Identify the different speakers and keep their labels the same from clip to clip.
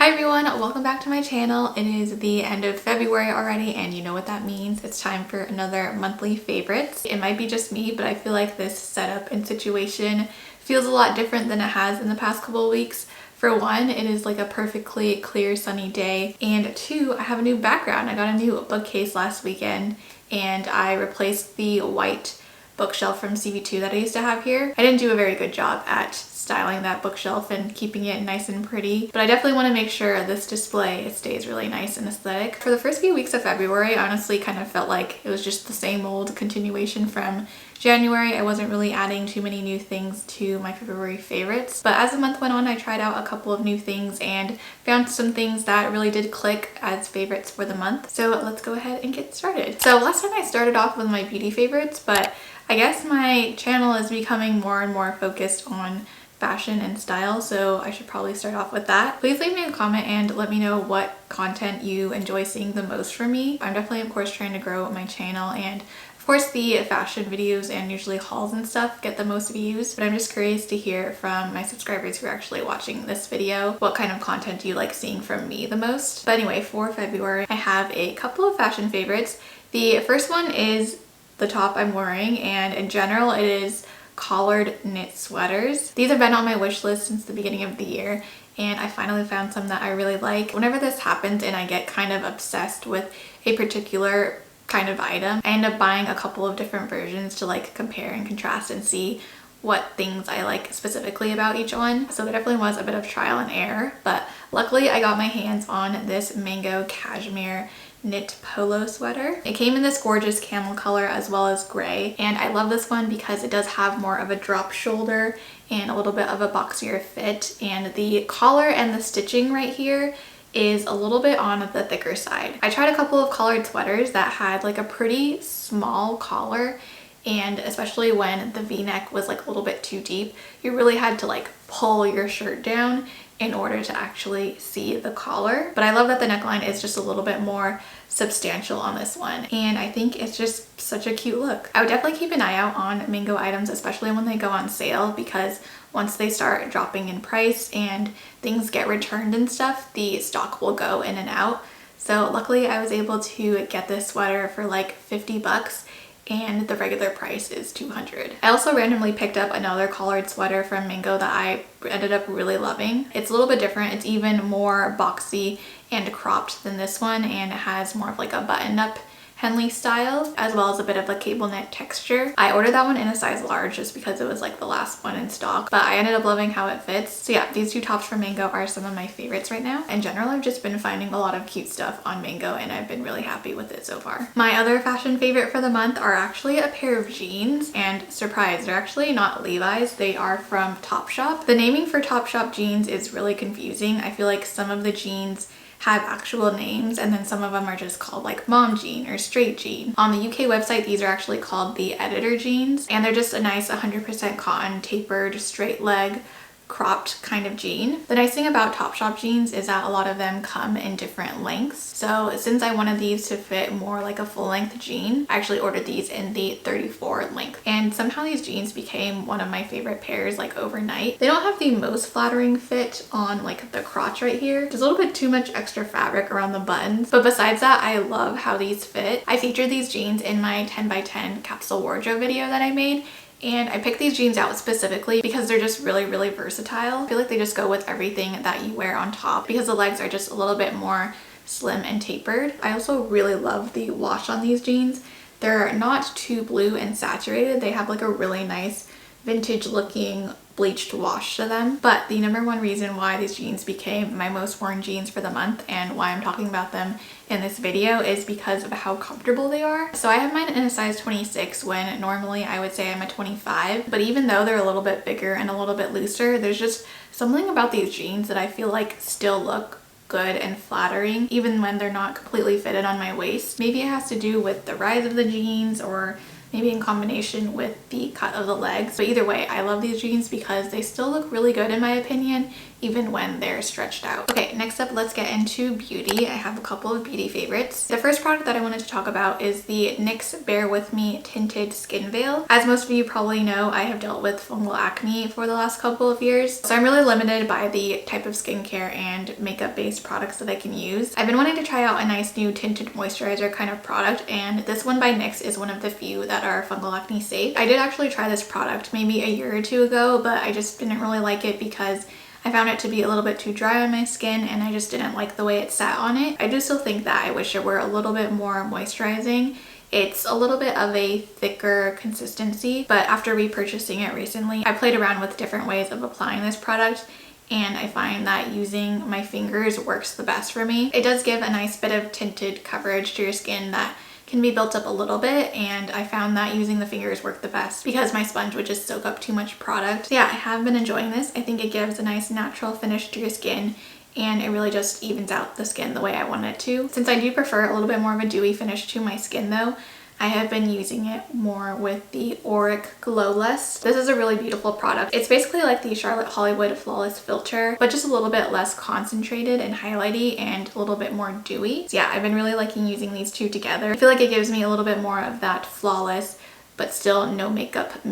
Speaker 1: Hi everyone, welcome back to my channel. It is the end of February already and you know what that means. It's time for another monthly favorites. It might be just me, but I feel like this setup and situation feels a lot different than it has in the past couple of weeks. For one, it is like a perfectly clear sunny day, and two, I have a new background. I got a new bookcase last weekend and I replaced the white bookshelf from CB2 that I used to have here. I didn't do a very good job at styling that bookshelf and keeping it nice and pretty, but I definitely want to make sure this display stays really nice and aesthetic. For the first few weeks of February, I honestly kind of felt like it was just the same old continuation from January. I wasn't really adding too many new things to my February favorites, but as the month went on, I tried out a couple of new things and found some things that really did click as favorites for the month. So let's go ahead and get started. So last time I started off with my beauty favorites, but I guess my channel is becoming more and more focused on fashion and style, so I should probably start off with that. Please leave me a comment and let me know what content you enjoy seeing the most from me. I'm definitely, of course, trying to grow my channel, and of course the fashion videos and usually hauls and stuff get the most views, but I'm just curious to hear from my subscribers who are actually watching this video what kind of content do you like seeing from me the most. But anyway, for February, I have a couple of fashion favorites. The first one is the top I'm wearing, and in general it is collared knit sweaters. These have been on my wish list since the beginning of the year, and I finally found some that I really like. Whenever this happens and I get kind of obsessed with a particular kind of item, I end up buying a couple of different versions to like compare and contrast and see what things I like specifically about each one. So there definitely was a bit of trial and error, but luckily I got my hands on this mango cashmere knit polo sweater. It came in this gorgeous camel color as well as gray, and I love this one because it does have more of a drop shoulder and a little bit of a boxier fit, and the collar and the stitching right here is a little bit on the thicker side. I tried a couple of collared sweaters that had like a pretty small collar, and especially when the v-neck was like a little bit too deep, you really had to like pull your shirt down in order to actually see the collar. But I love that the neckline is just a little bit more substantial on this one, and I think it's just such a cute look. I would definitely keep an eye out on mango items, especially when they go on sale, because once they start dropping in price and things get returned and stuff, the stock will go in and out. So luckily I was able to get this sweater for like 50 bucks and the regular price is 200. I also randomly picked up another collared sweater from Mango that I ended up really loving. It's a little bit different. It's even more boxy and cropped than this one, and it has more of like a button-up Henley style, as well as a bit of a cable knit texture. I ordered that one in a size large just because it was like the last one in stock, but I ended up loving how it fits. So yeah, these two tops from Mango are some of my favorites right now. In general, I've just been finding a lot of cute stuff on Mango and I've been really happy with it so far. My other fashion favorite for the month are actually a pair of jeans, and surprise, they're actually not Levi's, they are from Topshop. The naming for Topshop jeans is really confusing. I feel like some of the jeans have actual names and then some of them are just called like mom jean or straight jean. On the UK website, these are actually called the editor jeans, and they're just a nice 100% cotton tapered straight leg cropped kind of jean. The nice thing about Topshop jeans is that a lot of them come in different lengths. So since I wanted these to fit more like a full length jean, I actually ordered these in the 34 length. And somehow these jeans became one of my favorite pairs like overnight. They don't have the most flattering fit on like the crotch right here. There's a little bit too much extra fabric around the buttons. But besides that, I love how these fit. I featured these jeans in my 10 by 10 capsule wardrobe video that I made. And I picked these jeans out specifically because they're just really versatile. I feel like they just go with everything that you wear on top because the legs are just a little bit more slim and tapered. I also really love the wash on these jeans. They're not too blue and saturated. They have like a really nice vintage looking bleached wash to them. But the number one reason why these jeans became my most worn jeans for the month and why I'm talking about them in this video is because of how comfortable they are. So I have mine in a size 26 when normally I would say I'm a 25, but even though they're a little bit bigger and a little bit looser, there's just something about these jeans that I feel like still look good and flattering even when they're not completely fitted on my waist. Maybe it has to do with the rise of the jeans or maybe in combination with the cut of the legs. But either way, I love these jeans because they still look really good in my opinion, even when they're stretched out. Okay, next up, let's get into beauty. I have a couple of beauty favorites. The first product that I wanted to talk about is the NYX Bear With Me Tinted Skin Veil. As most of you probably know, I have dealt with fungal acne for the last couple of years, so I'm really limited by the type of skincare and makeup based products that I can use. I've been wanting to try out a nice new tinted moisturizer kind of product, and this one by NYX is one of the few that are fungal acne safe. I did actually try this product maybe a year or two ago, but I just didn't really like it because I found it to be a little bit too dry on my skin, and I just didn't like the way it sat on it. I do still think that I wish it were a little bit more moisturizing. It's a little bit of a thicker consistency, but after repurchasing it recently, I played around with different ways of applying this product, and I find that using my fingers works the best for me. It does give a nice bit of tinted coverage to your skin that can be built up a little bit, and I found that using the fingers worked the best because my sponge would just soak up too much product. So yeah, I have been enjoying this. I think it gives a nice natural finish to your skin, and it really just evens out the skin the way I want it to. Since I do prefer a little bit more of a dewy finish to my skin though, I have been using it more with the AURIC Glowless. This is a really beautiful product. It's basically like the Charlotte Hollywood Flawless Filter, but just a little bit less concentrated and highlighty and a little bit more dewy. So yeah, I've been really liking using these two together. I feel like it gives me a little bit more of that flawless, but still no makeup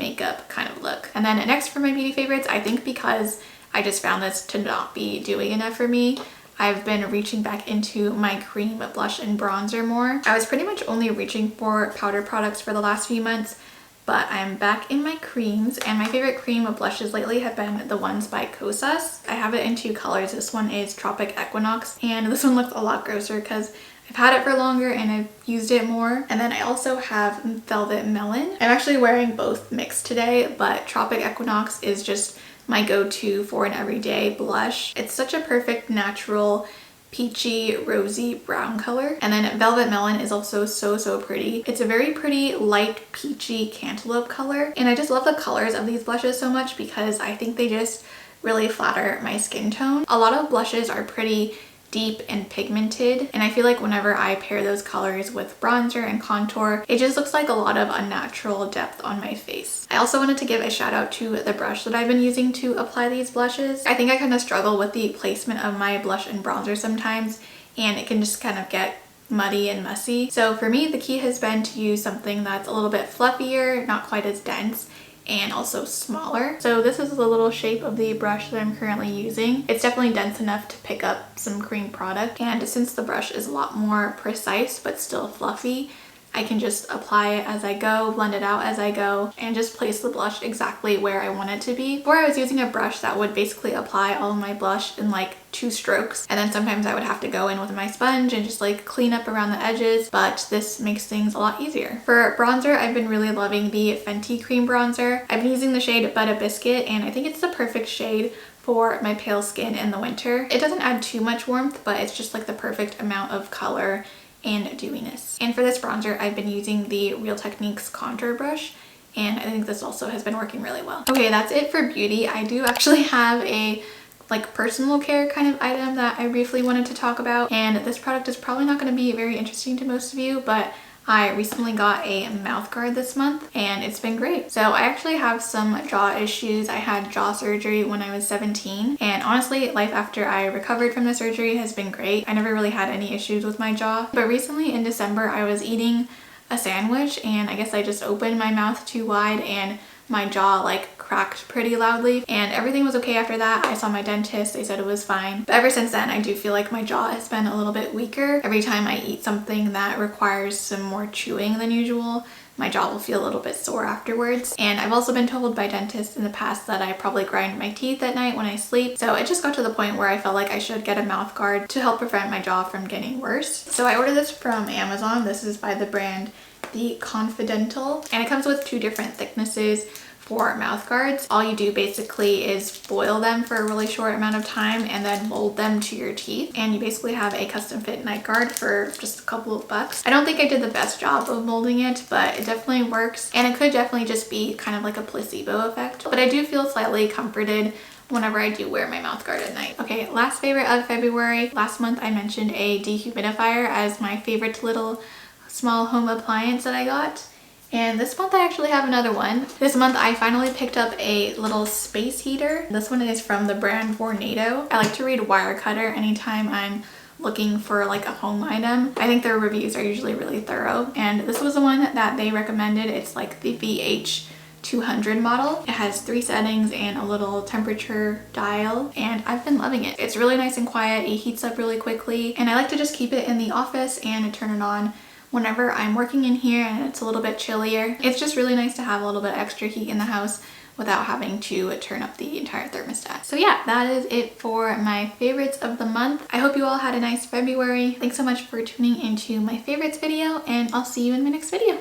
Speaker 1: kind of look. And then next for my beauty favorites, I think because I just found this to not be dewy enough for me, I've been reaching back into my cream blush and bronzer more. I was pretty much only reaching for powder products for the last few months, but I'm back in my creams, and my favorite cream blushes lately have been the ones by Kosas. I have it in two colors. This one is Tropic Equinox, and this one looks a lot grosser because I've had it for longer and I've used it more. And then I also have Velvet Melon. I'm actually wearing both mixed today, but Tropic Equinox is just my go-to for an everyday blush. It's such a perfect natural peachy rosy brown color. And then Velvet Melon is also so pretty. It's a very pretty light peachy cantaloupe color, and I just love the colors of these blushes so much because I think they just really flatter my skin tone. A lot of blushes are pretty deep and pigmented, and I feel like whenever I pair those colors with bronzer and contour, it just looks like a lot of unnatural depth on my face. I also wanted to give a shout out to the brush that I've been using to apply these blushes. I think I kind of struggle with the placement of my blush and bronzer sometimes, and it can just kind of get muddy and messy. So for me, the key has been to use something that's a little bit fluffier, not quite as dense, and also smaller. So this is the little shape of the brush that I'm currently using. It's definitely dense enough to pick up some cream product, and since the brush is a lot more precise but still fluffy, I can just apply it as I go, blend it out as I go, and just place the blush exactly where I want it to be. Before, I was using a brush that would basically apply all of my blush in like 2 strokes, and then sometimes I would have to go in with my sponge and just like clean up around the edges, but this makes things a lot easier. For bronzer, I've been really loving the Fenty cream bronzer. I've been using the shade Butter Biscuit, and I think it's the perfect shade for my pale skin in the winter. It doesn't add too much warmth, but it's just like the perfect amount of color and dewiness. And for this bronzer, I've been using the Real Techniques contour brush, and I think this also has been working really well. Okay, that's it for beauty. I do actually have a like personal care kind of item that I briefly wanted to talk about, and this product is probably not going to be very interesting to most of you, but I recently got a mouth guard this month and it's been great. So I actually have some jaw issues. I had jaw surgery when I was 17, and honestly, life after I recovered from the surgery has been great. I never really had any issues with my jaw, but recently in December I was eating a sandwich, and I guess I just opened my mouth too wide and my jaw like cracked pretty loudly, and everything was okay after that. I saw my dentist, they said it was fine. But ever since then, I do feel like my jaw has been a little bit weaker. Every time I eat something that requires some more chewing than usual, my jaw will feel a little bit sore afterwards. And I've also been told by dentists in the past that I probably grind my teeth at night when I sleep. So it just got to the point where I felt like I should get a mouth guard to help prevent my jaw from getting worse. So I ordered this from Amazon. This is by the brand the Confidental, and it comes with 2 different thicknesses for mouth guards. All you do basically is boil them for a really short amount of time and then mold them to your teeth, and you basically have a custom fit night guard for just a couple of bucks. I don't think I did the best job of molding it, but it definitely works, and it could definitely just be kind of like a placebo effect, but I do feel slightly comforted whenever I do wear my mouth guard at night. Okay, last favorite of February. Last month I mentioned a dehumidifier as my favorite little small home appliance that I got, And this month I actually have another one. This month I finally picked up a little space heater. This one is from the brand Vornado. I like to read Wirecutter anytime I'm looking for like a home item. I think their reviews are usually really thorough, and this was the one that they recommended. It's like the VH200 model. It has 3 settings and a little temperature dial, and I've been loving it. It's really nice and quiet. It heats up really quickly, and I like to just keep it in the office and turn it on whenever I'm working in here and it's a little bit chillier. It's just really nice to have a little bit extra heat in the house without having to turn up the entire thermostat. So yeah, that is it for my favorites of the month. I hope you all had a nice February. Thanks so much for tuning into my favorites video, and I'll see you in my next video.